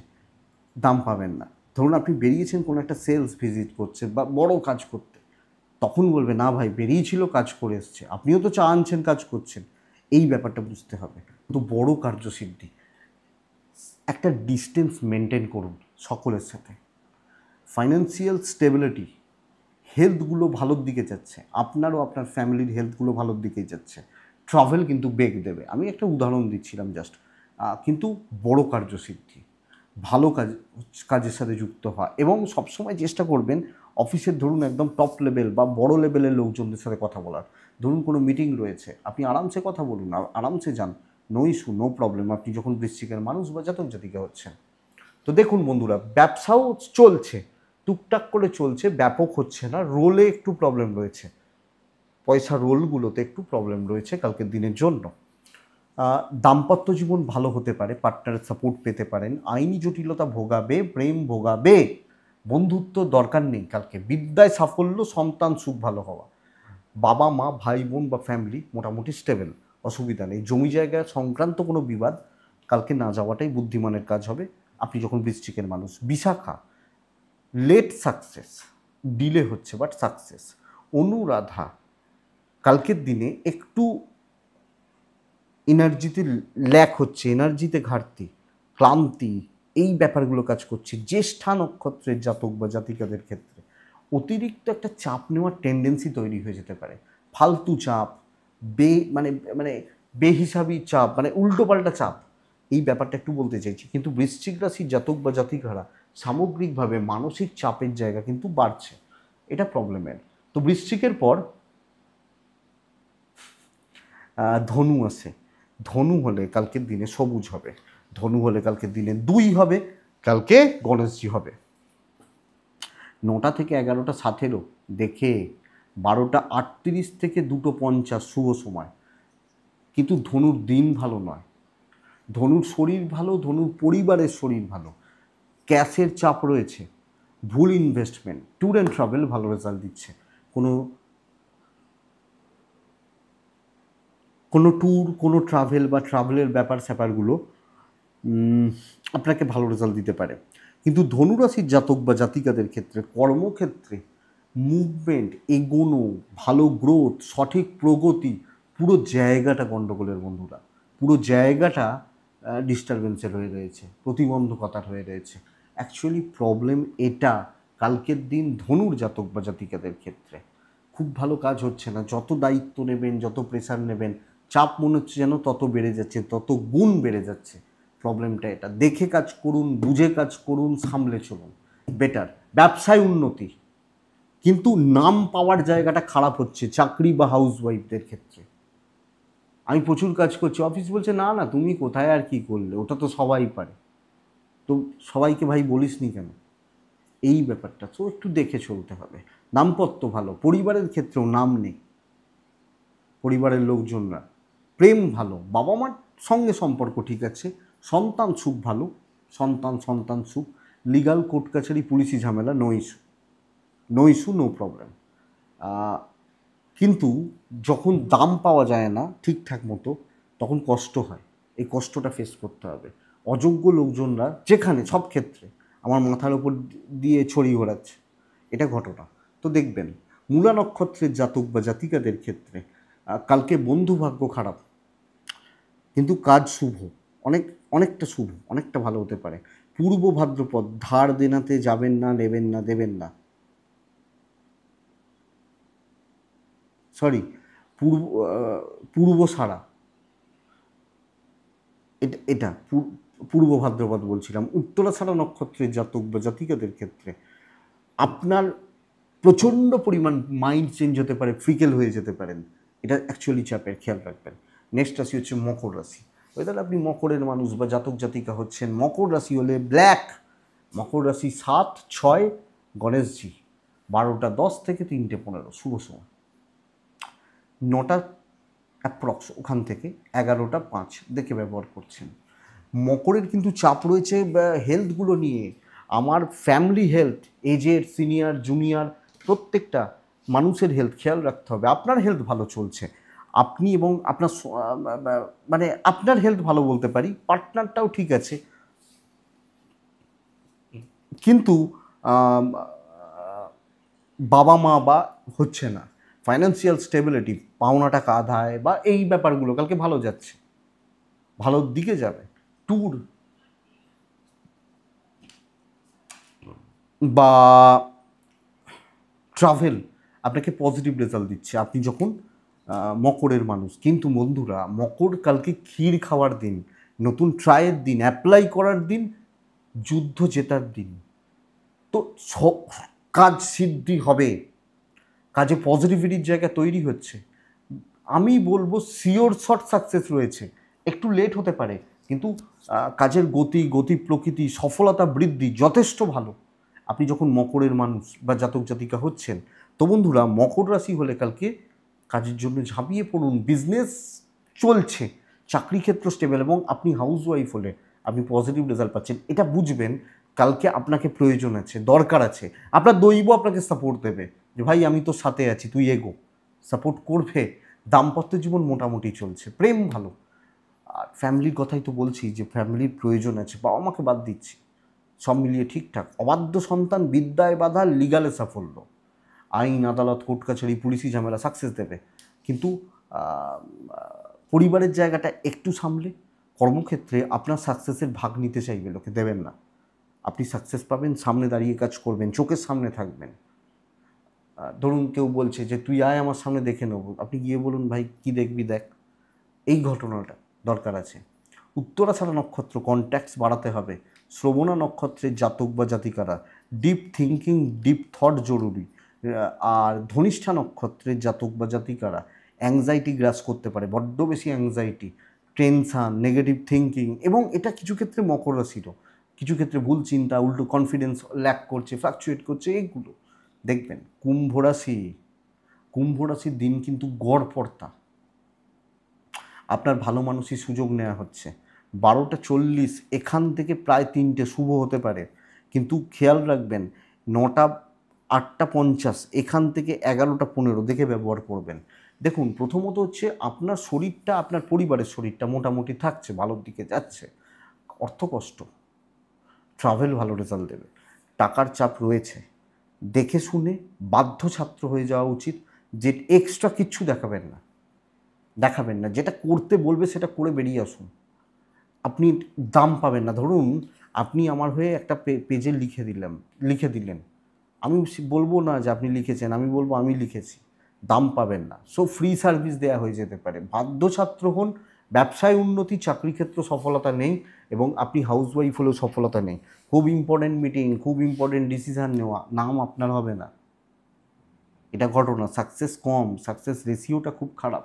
দাম পাবেন না। ধরুন আপনি বেরিয়েছেন কোনো একটা সেলস ভিজিট করছেন বা বড় কাজ করতে, তখন বলবে না ভাই বেরিয়েছিল, কাজ করে এসছে, আপনিও তো চা আনছেন, কাজ করছেন। এই ব্যাপারটা বুঝতে হবে। তো বড় কার্যসিদ্ধি, একটা ডিস্টেন্স মেনটেন করুন সকলের সাথে। ফাইন্যান্সিয়াল স্টেবিলিটি, হেলথগুলো ভালোর দিকে যাচ্ছে, আপনারও আপনার ফ্যামিলির হেলথগুলো ভালোর দিকেই যাচ্ছে। ট্রাভেল কিন্তু বেগ দেবে, আমি একটা উদাহরণ দিচ্ছিলাম জাস্ট। কিন্তু বড় কার্যসিদ্ধি, ভালো কাজের সাথে যুক্ত হওয়া, এবং সবসময় চেষ্টা করবেন অফিসের ধরুন একদম টপ লেভেল বা বড় লেভেলের লোকজনদের সাথে কথা বলার। ধরুন কোনো মিটিং রয়েছে, আপনি আরামসে কথা বলুন, আরামসে যান, নো ইস্যু, নো প্রবলেম, আপনি যখন বৃশ্চিকের মানুষ বা জাতক জাতিকা হচ্ছেন। তো দেখুন বন্ধুরা, ব্যবসাও চলছে, টুকটাক করে চলছে, ব্যাপক হচ্ছে না। রোলে একটু প্রবলেম রয়েছে, পয়সা রোলগুলোতে একটু প্রবলেম রয়েছে কালকের দিনের জন্য। দাম্পত্য জীবন ভালো হতে পারে, পার্টনারের সাপোর্ট পেতে পারেন। আইনি জটিলতা ভোগাবে, প্রেম ভোগাবে, বন্ধুত্ব দরকার নেই কালকে। বিদ্যায় সাফল্য, সন্তান সুখ ভালো হওয়া, বাবা মা ভাই বোন বা ফ্যামিলি মোটামুটি স্টেবল, অসুবিধা নেই। জমি জায়গা সংক্রান্ত কোনো বিবাদ কালকে না যাওয়াটাই বুদ্ধিমানের কাজ হবে, আপনি যখন বৃশ্চিকের মানুষ। বিশাখা লেট সাকসেস, ডিলে হচ্ছে বাট সাকসেস। অনুরাধা কালকের দিনে একটু এনার্জিতে ল্যাক হচ্ছে, এনার্জিতে ঘাটতি, ক্লান্তি, এই ব্যাপারগুলো কাজ করছে। জ্যেষ্ঠা নক্ষত্রের জাতক বা জাতিকাদের ক্ষেত্রে অতিরিক্ত একটা চাপ নেওয়ার টেন্ডেন্সি তৈরি হয়ে যেতে পারে। ফালতু চাপ, মানে মানে বেহিসাবি চাপ, মানে উল্টোপাল্টা চাপ, এই ব্যাপারটা একটু বলতে চাইছি। কিন্তু বৃশ্চিক রাশির জাতক বা জাতিকারা সামগ্রিকভাবে মানসিক চাপের জায়গা কিন্তু বাড়ছে, এটা প্রবলেমের। তো বৃশ্চিকের পর ধনু আছে। ধনু হলে কালকের দিনে সবুজ হবে, ধনু হলে কালকের দিনে 2 হবে, কালকে গণেশজি হবে। 9টা থেকে 11টা 17 দেখে 12টা 38 থেকে 2টো 50 শুভ সময়। কিন্তু ধনুর দিন ভালো নয়, ধনুর শরীর ভালো, ধনুর পরিবারের শরীর ভালো, ক্যাশের চাপ রয়েছে, ভুল ইনভেস্টমেন্ট, ট্যুর অ্যান্ড ট্রাভেল ভালো রেজাল্ট দিচ্ছে। কোনো কোনো ট্যুর, কোনো ট্রাভেল বা ট্রাভেলের ব্যাপার স্যাপারগুলো আপনাকে ভালো রেজাল্ট দিতে পারে। কিন্তু ধনুরাশির জাতক বা জাতিকাদের ক্ষেত্রে কর্মক্ষেত্রে মুভমেন্ট, এগোনো, ভালো গ্রোথ, সঠিক প্রগতি, পুরো জায়গাটা গণ্ডগোলের বন্ধুরা। পুরো জায়গাটা ডিস্টারবেন্সের হয়ে রয়েছে, প্রতিবন্ধকতার হয়ে রয়েছে। অ্যাকচুয়ালি প্রবলেম এটা কালকের দিন ধনুর জাতক বা জাতিকাদের ক্ষেত্রে খুব ভালো কাজ হচ্ছে না। যত দায়িত্ব নেবেন, যত প্রেশার নেবেন, চাপ মনে হচ্ছে যেন তত বেড়ে যাচ্ছে, তত গুণ বেড়ে যাচ্ছে। প্রবলেমটা এটা। দেখে কাজ করুন, বুঝে কাজ করুন, সামলে চলুন, বেটার। ব্যবসায় উন্নতি, কিন্তু নাম পাওয়ার জায়গাটা খারাপ হচ্ছে চাকরি বা হাউসওয়াইফদের ক্ষেত্রে। আমি প্রচুর কাজ করছি, অফিস বলছে না না তুমি কোথায় আর কি করলে, ওটা তো সবাই পারে। তো সবাইকে ভাই বলিস নি কেন? এই ব্যাপারটা তো একটু দেখে চলতে হবে। দাম্পত্য ভালো, পরিবারের ক্ষেত্রেও নাম নেই, পরিবারের লোকজনরা প্রেম ভালো, বাবা মার সঙ্গে সম্পর্ক ঠিক আছে, সন্তান সুখ ভালো, সন্তান সুখ, লিগাল কোর্ট কাছারি পুলিশি ঝামেলা no issue, no issue, no problem. কিন্তু যখন দাম পাওয়া যায় না ঠিকঠাক মতো, তখন কষ্ট হয়। এই কষ্টটা ফেস করতে হবে। অযোগ্য লোকজনরা যেখানে সব ক্ষেত্রে আমার মাথার ওপর দিয়ে ছড়ি ঘোরাচ্ছে, এটা ঘটনা। তো দেখবেন মূলা নক্ষত্রের জাতক বা জাতিকাদের ক্ষেত্রে কালকে বন্ধু ভাগ্য খারাপ, কিন্তু কাজ শুভ, অনেকটা শুভ, অনেকটা ভালো হতে পারে। পূর্ব ভাদ্রপদ, ধার দেনাতে যাবেন না, নেবেন না, দেবেন না, সরি, পূর্ব পূর্ব সারা, এটা পূর্ব ভাদ্রপদ বলছিলাম। উত্তরা ছাড়া নক্ষত্রের জাতক বা জাতিকাদের ক্ষেত্রে আপনার প্রচণ্ড পরিমাণ মাইন্ড চেঞ্জ হতে পারে, ফ্রিকেল হয়ে যেতে পারেন। এটা অ্যাকচুয়ালি চাপের, খেয়াল রাখবেন। নেক্সট রাশি হচ্ছে মকর রাশি। ওই তাহলে আপনি মকরের মানুষ বা জাতক জাতিকা হচ্ছেন, মকর রাশি হলে ব্ল্যাক। মকর রাশি 7-6 গণেশজি, 12টা 10 থেকে 3টে 15 শুভ সময়, 9টা অ্যাপ্রক্স ওখান থেকে 11টা 5 দেখে ব্যবহার করছেন। মকরের কিন্তু চাপ রয়েছে হেলথগুলো নিয়ে। আমার ফ্যামিলি হেলথ, এজের, সিনিয়র, জুনিয়র, প্রত্যেকটা মানুষের হেলথ খেয়াল রাখতে হবে। আপনার হেলথ ভালো চলছে, আপনি এবং আপনার মানে আপনার হেলথ ভালো বলতে পারি, পার্টনারটাও ঠিক আছে, কিন্তু বাবা মা বা হচ্ছে না, ফাইন্যান্সিয়াল স্টেবিলিটি, পাওনা টাকা আদায় বা এই ব্যাপারগুলো কালকে ভালো যাচ্ছে, ভালোর দিকে যাবে। ট্যুর বা ট্রাভেল আপনাকে পজিটিভ রেজাল্ট দিচ্ছে আপনি যখন মকরের মানুষ। কিন্তু বন্ধুরা, মকর কালকে ক্ষীর খাওয়ার দিন, নতুন ট্রায়ের দিন, অ্যাপ্লাই করার দিন, যুদ্ধ জেতার দিন। তো কাজ সিদ্ধি হবে, কাজে পজিটিভিটির জায়গা তৈরি হচ্ছে। আমি বলবো শিওর শর্ট সাকসেস রয়েছে, একটু লেট হতে পারে, কিন্তু কাজের গতি প্রকৃতি, সফলতা বৃদ্ধি যথেষ্ট ভালো আপনি যখন মকরের মানুষ বা জাতক জাতিকা হচ্ছেন। তো বন্ধুরা, মকর রাশি হলে কালকে কাজের জন্য ঝাঁপিয়ে পড়ুন, বিজনেস চলছে, চাকরি ক্ষেত্র স্টেবল, এবং আপনি হাউস ওয়াইফ হলে আপনি পজিটিভ রেজাল্ট পাচ্ছেন। এটা বুঝবেন কালকে আপনাকে প্রয়োজন আছে, দরকার আছে, আপনার দৈব আপনাকে সাপোর্ট দেবে যে ভাই আমি তোর সাথে আছি, তুই এগো, সাপোর্ট করবে। দাম্পত্য জীবন মোটামুটি চলছে, প্রেম ভালো। আর ফ্যামিলির কথাই তো বলছি যে ফ্যামিলির প্রয়োজন আছে, বাবা মাকে বাদ দিচ্ছি, সব মিলিয়ে ঠিকঠাক। অবাধ্য সন্তান বিদ্যায় বাধা, লিগালে সাফল্য, আইন আদালত কোর্ট কাছারি পুলিশি ঝামেলা সাকসেস দেবে। কিন্তু পরিবারের জায়গাটা একটু সামলে, কর্মক্ষেত্রে আপনার সাকসেসের ভাগ নিতে চাইবে লোকে, দেবেন না। আপনি সাকসেস পাবেন, সামনে দাঁড়িয়ে কাজ করবেন, চোখের সামনে থাকবেন। ধরুন কেউ বলছে যে তুই আয় আমার সামনে, দেখে নেবো, আপনি গিয়ে বলুন ভাই কী দেখবি দেখ, এই ঘটনাটা দরকার আছে। উত্তরাষাঢ়া নক্ষত্র, কন্ট্যাক্টস বাড়াতে হবে। শ্রবণা নক্ষত্রের জাতক বা জাতিকারা ডিপ থিঙ্কিং, ডিপ থট জরুরি। আর ধনিষ্ঠা নক্ষত্রের জাতক বা জাতিকারা অ্যাংজাইটি গ্রাস করতে পারে, বড্ড বেশি অ্যাংজাইটি, টেনশান, নেগেটিভ থিঙ্কিং, এবং এটা কিছু ক্ষেত্রে মকর রাশিরও, কিছু ক্ষেত্রে ভুল চিন্তা, উল্টো কনফিডেন্স ল্যাক করছে, ফ্লাকচুয়েট করছে, এইগুলো দেখবেন। কুম্ভ রাশির দিন কিন্তু গড়পড়তা, আপনার ভালো মানুষই সুযোগ নেওয়া হচ্ছে। 12টা 40 এখান থেকে প্রায় 3টে শুভ হতে পারে, কিন্তু খেয়াল রাখবেন 9টা 8টা 50 এখান থেকে 11টা 15 দেখে ব্যবহার করবেন। দেখুন, প্রথমত হচ্ছে আপনার শরীরটা, আপনার পরিবারের শরীরটা মোটামুটি থাকছে, ভালোর দিকে যাচ্ছে। অর্থকষ্ট, ট্রাভেল ভালো রেজাল্ট দেবে, টাকার চাপ রয়েছে, দেখে শুনে বাধ্য ছাত্র হয়ে যাওয়া উচিত। যে এক্সট্রা কিচ্ছু দেখাবেন না, যেটা করতে বলবে সেটা করে বেরিয়ে আসুন। আপনি দাম পাবেন না। ধরুন আপনি আমার হয়ে একটা পেজে লিখে দিলেন, আমি বলবো না যে আপনি লিখেছেন, আমি বলবো আমি লিখেছি, দাম পাবেন না। সো ফ্রি সার্ভিস দেওয়া হয়ে যেতে পারে। বাধ্য ছাত্র হন, ব্যবসায় উন্নতি, চাকরি ক্ষেত্রে সফলতা নেই, এবং আপনি হাউসওয়াইফ হলেও সফলতা নেই। খুব ইম্পর্টেন্ট মিটিং, খুব ইম্পর্টেন্ট ডিসিশান নেওয়া, নাম আপনার হবে না। এটা ঘটনা। সাকসেস কম, সাকসেস রেশিওটা খুব খারাপ।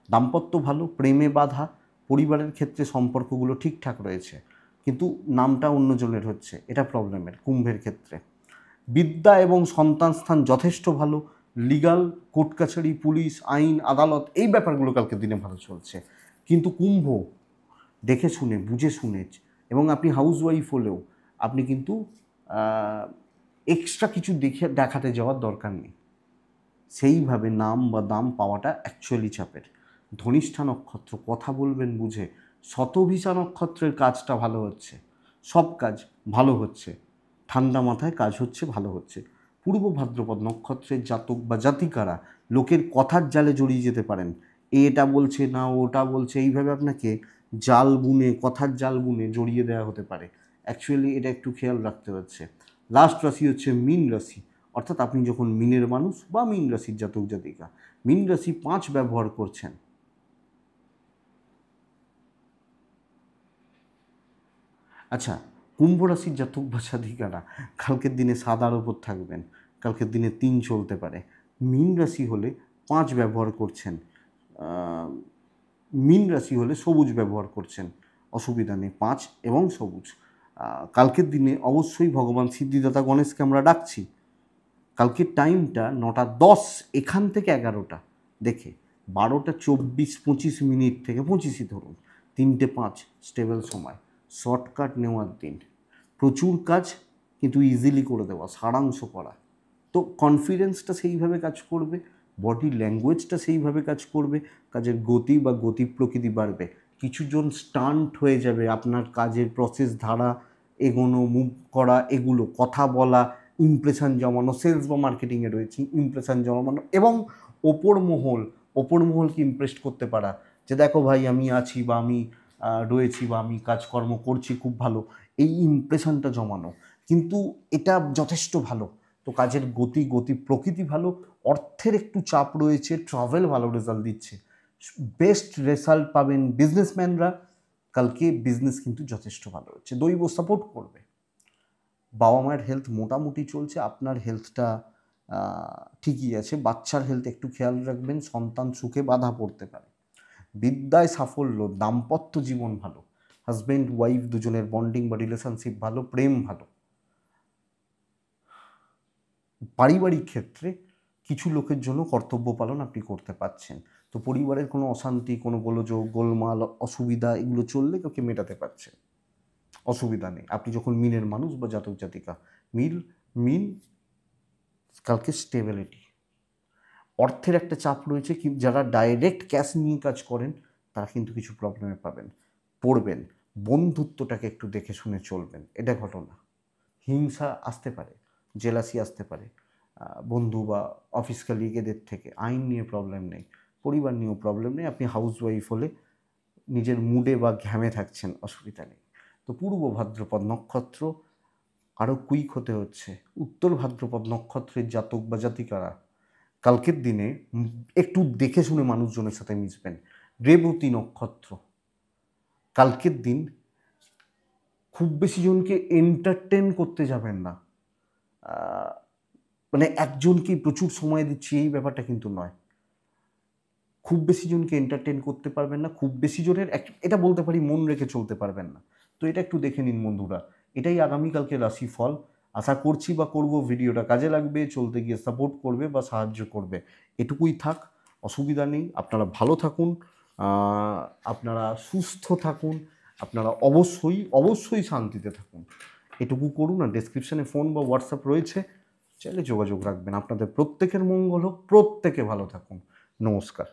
দাম্পত্য ভালো, প্রেমে বাধা, পরিবারের ক্ষেত্রে সম্পর্কগুলো ঠিকঠাক রয়েছে, কিন্তু নামটা অন্যজনের হচ্ছে, এটা প্রবলেমের কুম্ভের ক্ষেত্রে। বিদ্যা এবং সন্তান স্থান যথেষ্ট ভালো। লিগাল, কোর্ট কাছারি, পুলিশ, আইন, আদালত, এই ব্যাপারগুলো কালকে দিনে ভালো চলছে। কিন্তু কুম্ভ দেখে শুনে, বুঝে শুনে, এবং আপনি হাউসওয়াইফ হলেও আপনি কিন্তু এক্সট্রা কিছু দেখাতে যাওয়ার দরকার নেই। সেইভাবে নাম বা দাম পাওয়াটা অ্যাকচুয়ালি চাপের। ধনিষ্ঠা নক্ষত্র, কথা বলবেন বুঝে। শতভিষা নক্ষত্রের কাজটা ভালো হচ্ছে, সব কাজ ভালো হচ্ছে, ঠান্ডা মাথায় কাজ হচ্ছে, ভালো হচ্ছে। পূর্ব ভাদ্রপদ নক্ষত্রের জাতক বা জাতিকারা লোকের কথার জালে জড়িয়ে যেতে পারেন। এটা বলছে না, ওটা বলছে, এইভাবে আপনাকে জাল বুনে, কথার জাল বুনে জড়িয়ে দেওয়া হতে পারে। অ্যাকচুয়ালি এটা একটু খেয়াল রাখতে হচ্ছে। লাস্ট রাশি হচ্ছে মীন রাশি, অর্থাৎ আপনি যখন মিনের মানুষ বা মীন রাশির জাতক জাতিকা, মীন রাশি 5 ব্যবহার করছেন, আচ্ছা, কুম্ভ রাশির জাতক বা জাতিকারা কালকের দিনে সাদার ওপর থাকবেন, কালকের দিনে 3 চলতে পারে। মীন রাশি হলে 5 ব্যবহার করছেন, মীন রাশি হলে সবুজ ব্যবহার করছেন, অসুবিধা নেই, 5 এবং সবুজ। কালকের দিনে অবশ্যই ভগবান সিদ্ধিদাতা গণেশকে আমরা ডাকছি। কালকের টাইমটা 9টা 10 এখান থেকে 11টা, দেখে 12টা 24-25 থেকে 25ই ধরুন, 3টে 5 স্টেবল সময়, শর্টকাট নেওয়ার দিন, প্রচুর কাজ কিন্তু ইজিলি করে দেওয়া, সারাংশ করা। তো কনফিডেন্সটা সেইভাবে কাজ করবে, বডি ল্যাঙ্গুয়েজটা সেইভাবে কাজ করবে, কাজের গতি বা গতি প্রকৃতি বাড়বে। কিছুজন স্টান্ট হয়ে যাবে, আপনার কাজের প্রসেস, ধারা, এগোনো, মুভ করা, এগুলো, কথা বলা, ইমপ্রেশন জমানো, সেলস বা মার্কেটিংয়ে রয়েছে, ইমপ্রেশন জমানো, এবং ওপর মহলকে ইমপ্রেস করতে পারা, যে দেখো ভাই আমি আছি, বা আমি রয়েছি, বা আমি কাজকর্ম করছি খুব ভালো, এই ইমপ্রেশনটা জমানো। কিন্তু এটা যথেষ্ট ভালো। তো কাজের গতি প্রকৃতি ভালো, অর্থের একটু চাপ রয়েছে, ট্রাভেল ভালো রেজাল্ট দিচ্ছে, বেস্ট রেজাল্ট পাবেন বিজনেসম্যানরা। কালকে বিজনেস কিন্তু যথেষ্ট ভালো হচ্ছে, দৈব সাপোর্ট করবে। বাবা মায়ের হেলথ মোটামুটি চলছে, আপনার হেলথটা ঠিকই আছে। বাচ্চার হেলথ একটু খেয়াল রাখবেন, সন্তান সুখে বাধা পড়তে পারে। বিদ্যায় সাফল্য, দাম্পত্য জীবন ভালো, হাজব্যান্ড ওয়াইফ দুজনের বন্ডিং বা রিলেশনশিপ ভালো, প্রেম ভালো। পারিবারিক ক্ষেত্রে কিছু লোকের জন্য কর্তব্য পালন আপনি করতে পারছেন। তো পরিবারের কোনো অশান্তি, কোনো গোলযোগ, গোলমাল, অসুবিধা, এগুলো চললে কাউকে মেটাতে পারছে, অসুবিধা নেই। আপনি যখন মিনের মানুষ বা জাতক জাতিকা, মিন কালকে স্টেবিলিটি। অর্থের একটা চাপ রয়েছে, কিন্তু যারা ডাইরেক্ট ক্যাশ নিয়ে কাজ করেন তারা কিন্তু কিছু প্রবলেমে পড়বেন। বন্ধুত্বটাকে একটু দেখে শুনে চলবেন, এটা ঘটনা। হিংসা আসতে পারে, জেলাসি আসতে পারে, বন্ধু বা অফিস কালিগ এদের থেকে। আইন নিয়ে প্রবলেম নেই, পরিবার নিয়েও প্রবলেম নেই। আপনি হাউসওয়াইফ হলে নিজের মুডে বা ঘ্যামে থাকছেন, অসুবিধা নেই। তো পূর্ব ভাদ্রপদ নক্ষত্র আরও কুইক হতে হচ্ছে। উত্তর ভাদ্রপদ নক্ষত্রের জাতক বা জাতিকারা কালকের দিনে একটু দেখে শুনে মানুষজনের সাথে মিশবেন। রেবতী নক্ষত্র, কালকের দিন খুব বেশি জনকে এন্টারটেন করতে যাবেন না। মানে একজনকেই প্রচুর সময় দিচ্ছি এই ব্যাপারটা কিন্তু নয়। খুব বেশি জনকে এন্টারটেন করতে পারবেন না, খুব বেশি জনের এটা বলতে পারি মন রেখে চলতে পারবেন না। তো এটা একটু দেখে নিন বন্ধুরা। এটাই আগামীকালকে রাশিফল। আশা করছি বা করব ভিডিওটা কাজে লাগবে, চলতে গিয়ে সাপোর্ট করবে বা সাহায্য করবে। এটুকুই থাক, অসুবিধা নেই। আপনারা ভালো থাকুন, আপনারা সুস্থ থাকুন, আপনারা অবশ্যই শান্তিতে থাকুন। এটুকু করুন। আর ডেসক্রিপশানে ফোন বা হোয়াটসঅ্যাপ রয়েছে, চাইলে যোগাযোগ রাখবেন। আপনাদের প্রত্যেকের মঙ্গল হোক, প্রত্যেকে ভালো থাকুন। নমস্কার।